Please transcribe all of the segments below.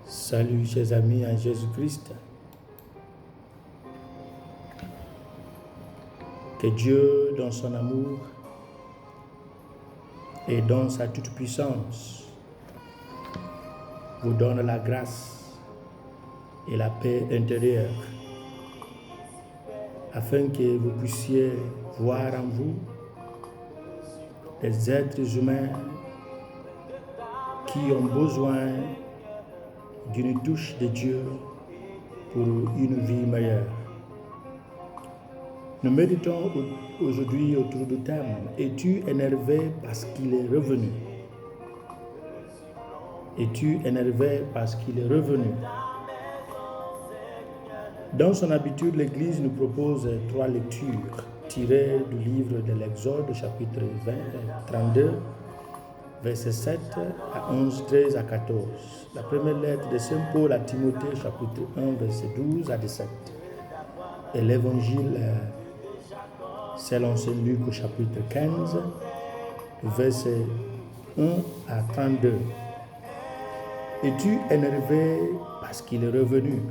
Salut chers amis en Jésus-Christ. Que Dieu, dans son amour et dans sa toute-puissance, vous donne la grâce et la paix intérieure, afin que vous puissiez voir en vous des êtres humains qui ont besoin d'une touche de Dieu pour une vie meilleure. Nous méditons aujourd'hui autour du thème « Es-tu énervé parce qu'il est revenu ?» Es-tu énervé parce qu'il est revenu? Dans son habitude, l'Église nous propose 3 lectures tirées du livre de l'Exode, chapitre 32, versets 7 à 11, 13 à 14. La première lettre de Saint Paul à Timothée, chapitre 1, verset 12 à 17. Et l'Évangile selon Saint Luc au chapitre 15, verset 1 à 32. Es-tu énervé parce qu'il est revenu?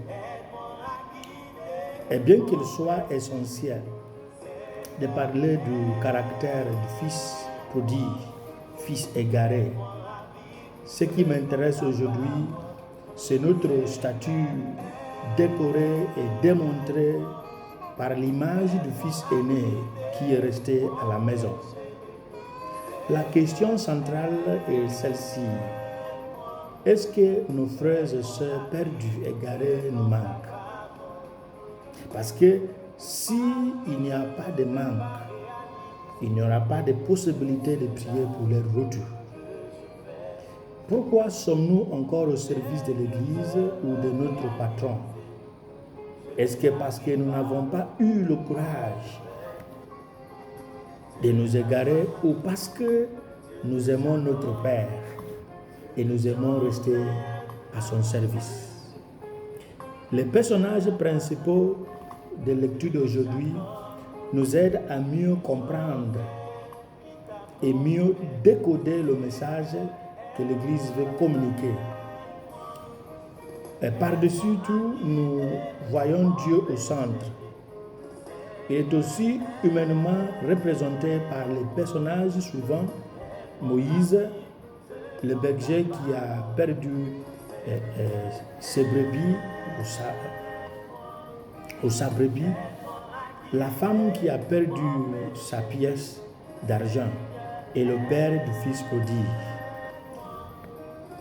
Et bien qu'il soit essentiel de parler du caractère du fils prodigue, fils égaré, ce qui m'intéresse aujourd'hui, c'est notre statut décoré et démontré par l'image du fils aîné qui est resté à la maison. La question centrale est celle-ci. Est-ce que nos frères et sœurs perdus, égarés nous manquent? Parce que s'il n'y a pas de manque, il n'y aura pas de possibilité de prier pour leur retour. Pourquoi sommes-nous encore au service de l'Église ou de notre patron? Est-ce que parce que nous n'avons pas eu le courage de nous égarer ou parce que nous aimons notre Père et nous aimons rester à son service? Les personnages principaux de lecture d'aujourd'hui nous aident à mieux comprendre et mieux décoder le message que l'Église veut communiquer. Et par-dessus tout, nous voyons Dieu au centre. Il est aussi humainement représenté par les personnages suivants: Moïse, le berger qui a perdu ses brebis ou sa brebis, la femme qui a perdu sa pièce d'argent et le père du fils prodigue.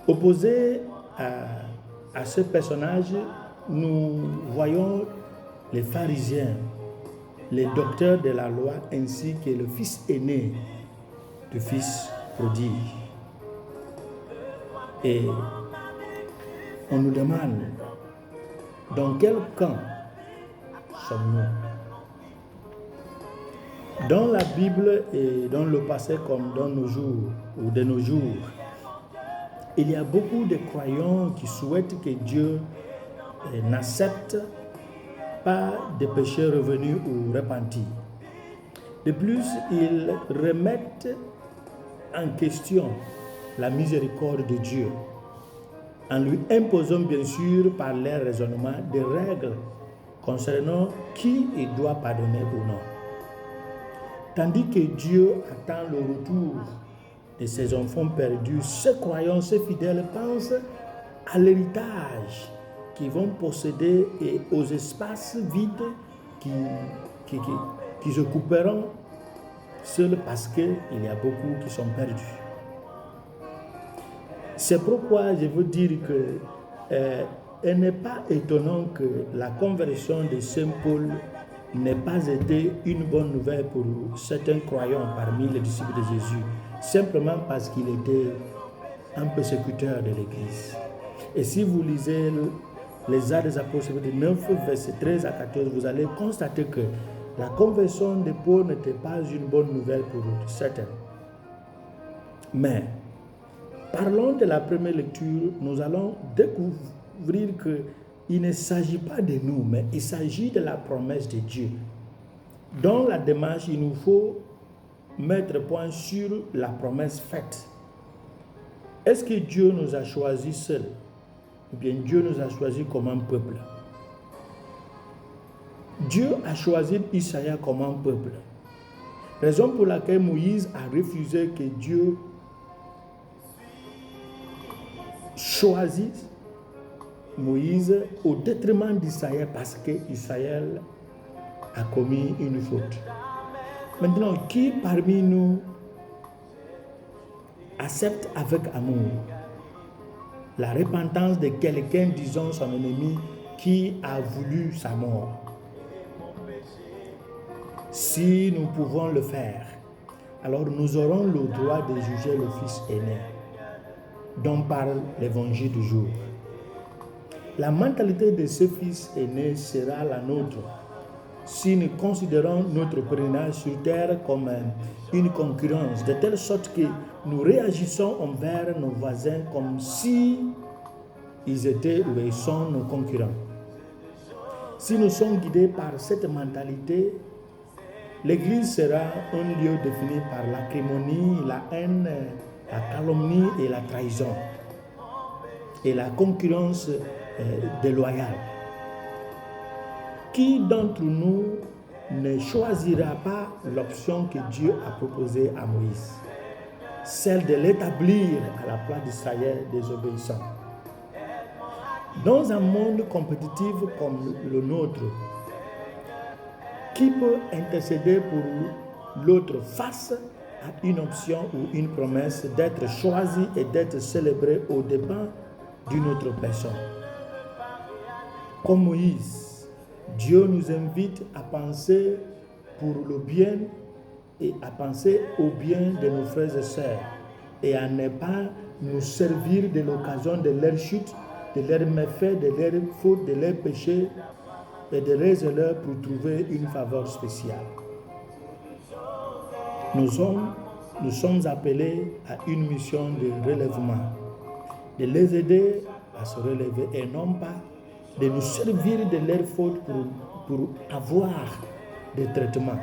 Opposé à ce personnage, nous voyons les pharisiens, les docteurs de la loi, ainsi que le fils aîné du fils prodigue. Et on nous demande, dans quel camp sommes-nous? Dans la Bible et dans le passé comme dans nos jours ou de nos jours, il y a beaucoup de croyants qui souhaitent que Dieu n'accepte pas de péchés revenus ou repentis. De plus, ils remettent en question la miséricorde de Dieu en lui imposant bien sûr par leur raisonnement des règles concernant qui il doit pardonner ou non. Tandis que Dieu attend le retour de ses enfants perdus, ces croyants, ces fidèles pensent à l'héritage qu'ils vont posséder et aux espaces vides qui se couperont seuls parce qu'il y a beaucoup qui sont perdus. C'est pourquoi je veux dire que il n'est pas étonnant que la conversion de Saint Paul n'ait pas été une bonne nouvelle pour certains croyants parmi les disciples de Jésus, simplement parce qu'il était un persécuteur de l'Église. Et si vous lisez les Actes des Apôtres 9, versets 13 à 14, vous allez constater que la conversion de Paul n'était pas une bonne nouvelle pour certains. Mais, parlons de la première lecture, nous allons découvrir qu'il ne s'agit pas de nous, mais il s'agit de la promesse de Dieu. Dans la démarche, il nous faut mettre point sur la promesse faite. Est-ce que Dieu nous a choisis seuls? ou bien Dieu nous a choisis comme un peuple. Dieu a choisi Israël comme un peuple. Raison pour laquelle Moïse a refusé que Dieu choisisse Moïse au détriment d'Israël parce que Israël a commis une faute. Maintenant, qui parmi nous accepte avec amour la repentance de quelqu'un, disons son ennemi, qui a voulu sa mort? Si nous pouvons le faire, alors nous aurons le droit de juger le fils aîné dont parle l'évangile du jour. La mentalité de ce fils aîné sera la nôtre si nous considérons notre pèlerinage sur terre comme une concurrence, de telle sorte que nous réagissons envers nos voisins comme si ils étaient ou ils sont nos concurrents. Si nous sommes guidés par cette mentalité, l'Église sera un lieu défini par l'acrimonie, la haine, la calomnie et la trahison, et la concurrence déloyale. Qui d'entre nous ne choisira pas l'option que Dieu a proposée à Moïse, celle de l'établir à la place d'Israël désobéissant? Dans un monde compétitif comme le nôtre, qui peut intercéder pour l'autre face à une option ou une promesse d'être choisi et d'être célébré au dépens d'une autre personne? Comme Moïse, Dieu nous invite à penser pour le bien et à penser au bien de nos frères et sœurs et à ne pas nous servir de l'occasion de leur chute, de leurs méfaits, de leurs fautes, de leurs péchés et de raisonner pour trouver une faveur spéciale. Nous sommes appelés à une mission de relèvement, de les aider à se relever et non pas de nous servir de leurs fautes pour avoir des traitements,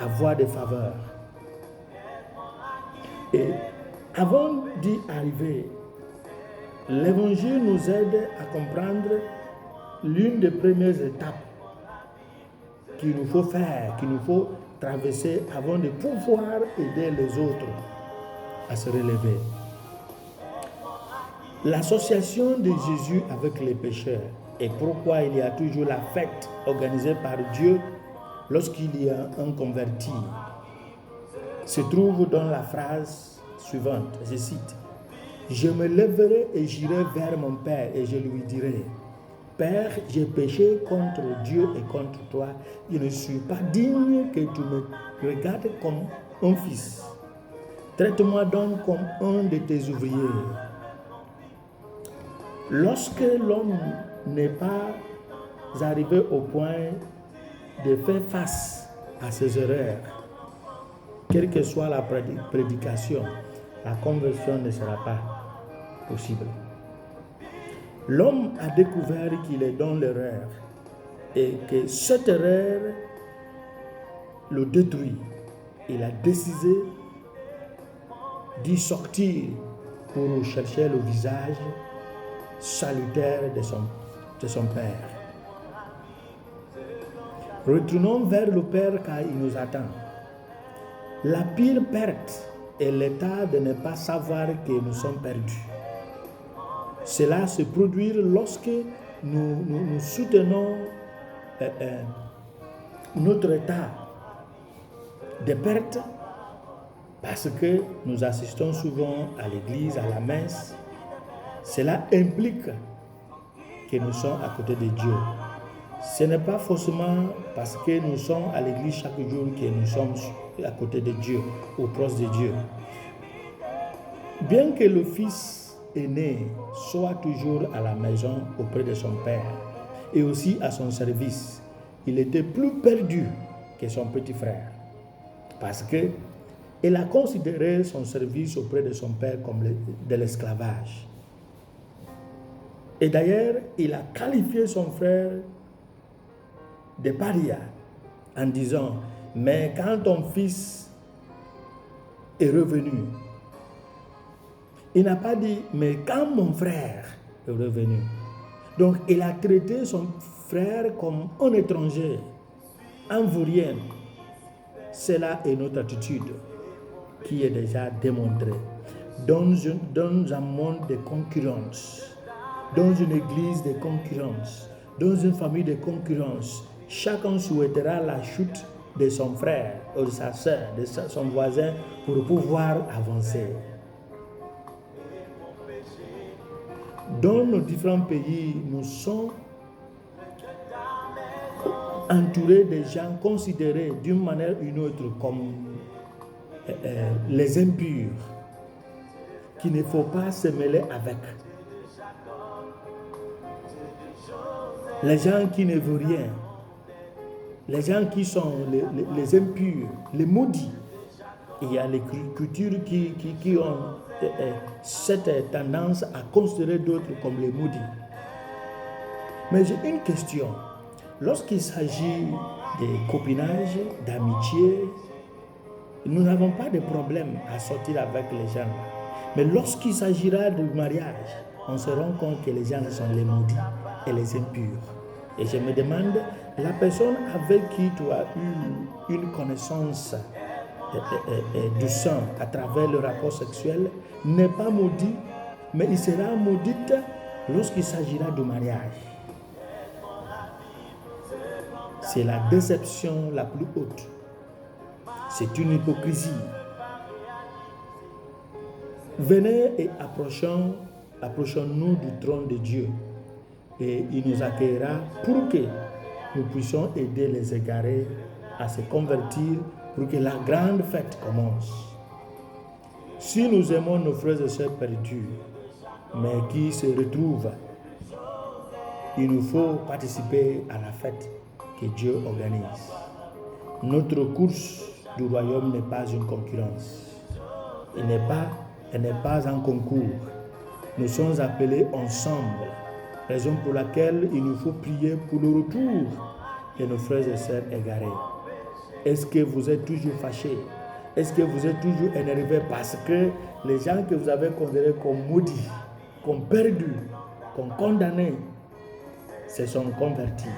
avoir des faveurs. Et avant d'y arriver, l'Évangile nous aide à comprendre l'une des premières étapes qu'il nous faut faire, qu'il nous faut traverser avant de pouvoir aider les autres à se relever. L'association de Jésus avec les pécheurs et pourquoi il y a toujours la fête organisée par Dieu lorsqu'il y a un converti se trouve dans la phrase suivante, je cite: « Je me lèverai et j'irai vers mon Père et je lui dirai: Père, j'ai péché contre Dieu et contre toi. Je ne suis pas digne que tu me regardes comme un fils. Traite-moi donc comme un de tes ouvriers. » Lorsque l'homme n'est pas arrivé au point de faire face à ses erreurs, quelle que soit la prédication, la conversion ne sera pas possible. L'homme a découvert qu'il est dans l'erreur et que cette erreur le détruit. Il a décidé d'y sortir pour chercher le visage salutaire de son Père. Retournons vers le Père car il nous attend. La pire perte est l'état de ne pas savoir que nous sommes perdus. Cela se produit lorsque nous soutenons notre état de perte parce que nous assistons souvent à l'église, à la messe. Cela implique que nous sommes à côté de Dieu. Ce n'est pas forcément parce que nous sommes à l'église chaque jour que nous sommes à côté de Dieu ou proche de Dieu. Bien que le fils aîné soit toujours à la maison auprès de son père et aussi à son service, il était plus perdu que son petit frère parce qu'il a considéré son service auprès de son père comme de l'esclavage. Et d'ailleurs, il a qualifié son frère de paria en disant: mais quand ton fils est revenu, Il n'a pas dit, mais quand mon frère est revenu. Donc, il a traité son frère comme un étranger, un vaurien. Cela est notre attitude qui est déjà démontrée. Dans un monde de concurrence, dans une église de concurrence, dans une famille de concurrence, chacun souhaitera la chute de son frère, ou de sa soeur, de son voisin pour pouvoir avancer. Dans nos différents pays, nous sommes entourés de gens considérés d'une manière ou d'une autre comme les impurs, qu'il ne faut pas se mêler avec. Les gens qui ne veulent rien, les gens qui sont les impurs, les maudits. Il y a les cultures qui ont cette tendance à considérer d'autres comme les maudits. Mais j'ai une question. Lorsqu'il s'agit de copinage, d'amitié, nous n'avons pas de problème à sortir avec les gens. Mais lorsqu'il s'agira du mariage, on se rend compte que les gens sont les maudits et les impurs. Et je me demande, la personne avec qui tu as eu une connaissance du sang à travers le rapport sexuel n'est pas maudit, mais il sera maudit lorsqu'il s'agira du mariage. C'est la déception la plus haute. C'est une hypocrisie. Venez et approchons-nous du trône de Dieu et il nous accueillera pour que nous puissions aider les égarés à se convertir pour que la grande fête commence. Si nous aimons nos frères et sœurs perdus, mais qui se retrouvent, il nous faut participer à la fête que Dieu organise. Notre course du royaume n'est pas une concurrence. Elle n'est pas un concours. Nous sommes appelés ensemble, raison pour laquelle il nous faut prier pour le retour de nos frères et sœurs égarés. Est-ce que vous êtes toujours fâchés? Est-ce que vous êtes toujours énervés parce que les gens que vous avez considérés comme maudits, comme perdus, comme condamnés, se sont convertis?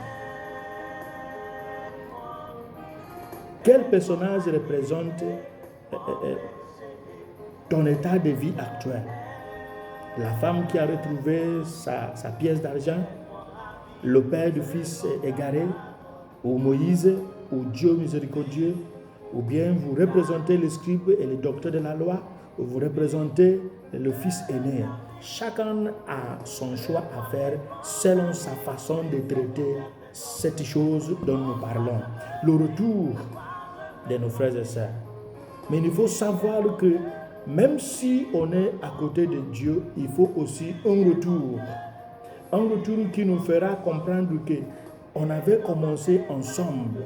Quel personnage représente ton état de vie actuel? La femme qui a retrouvé sa pièce d'argent, le père du fils égaré, ou Moïse, ou Dieu miséricordieux, ou bien vous représentez les scribes et les docteurs de la loi, ou vous représentez le fils aîné. Chacun a son choix à faire selon sa façon de traiter cette chose dont nous parlons. Le retour de nos frères et sœurs. Mais il faut savoir que même si on est à côté de Dieu, il faut aussi un retour. Un retour qui nous fera comprendre qu'on avait commencé ensemble.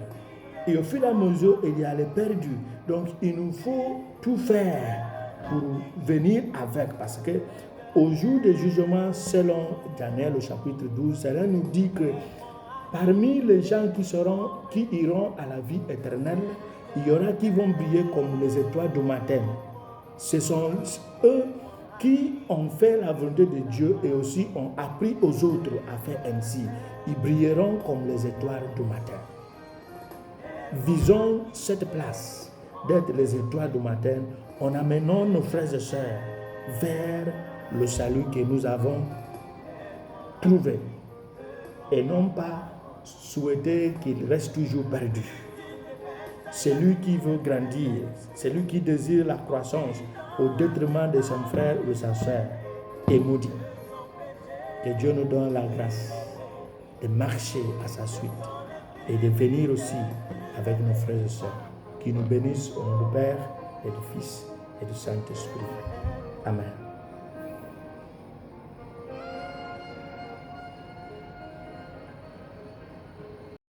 Et au fur et à mesure, il y a les perdus. Donc, il nous faut tout faire pour venir avec. Parce que au jour du jugement, selon Daniel au chapitre 12, cela nous dit que parmi les gens qui iront à la vie éternelle, il y aura qui vont briller comme les étoiles du matin. Ce sont eux qui ont fait la volonté de Dieu et aussi ont appris aux autres à faire ainsi. Ils brilleront comme les étoiles du matin. Visons cette place d'être les étoiles du matin en amenant nos frères et sœurs vers le salut que nous avons trouvé et non pas souhaiter qu'ils restent toujours perdus. Celui qui veut grandir, celui qui désire la croissance au détriment de son frère ou de sa sœur est maudit. Que Dieu nous donne la grâce de marcher à sa suite et de venir aussi avec nos frères et sœurs qui nous bénissent au nom du Père et du Fils et du Saint-Esprit. Amen.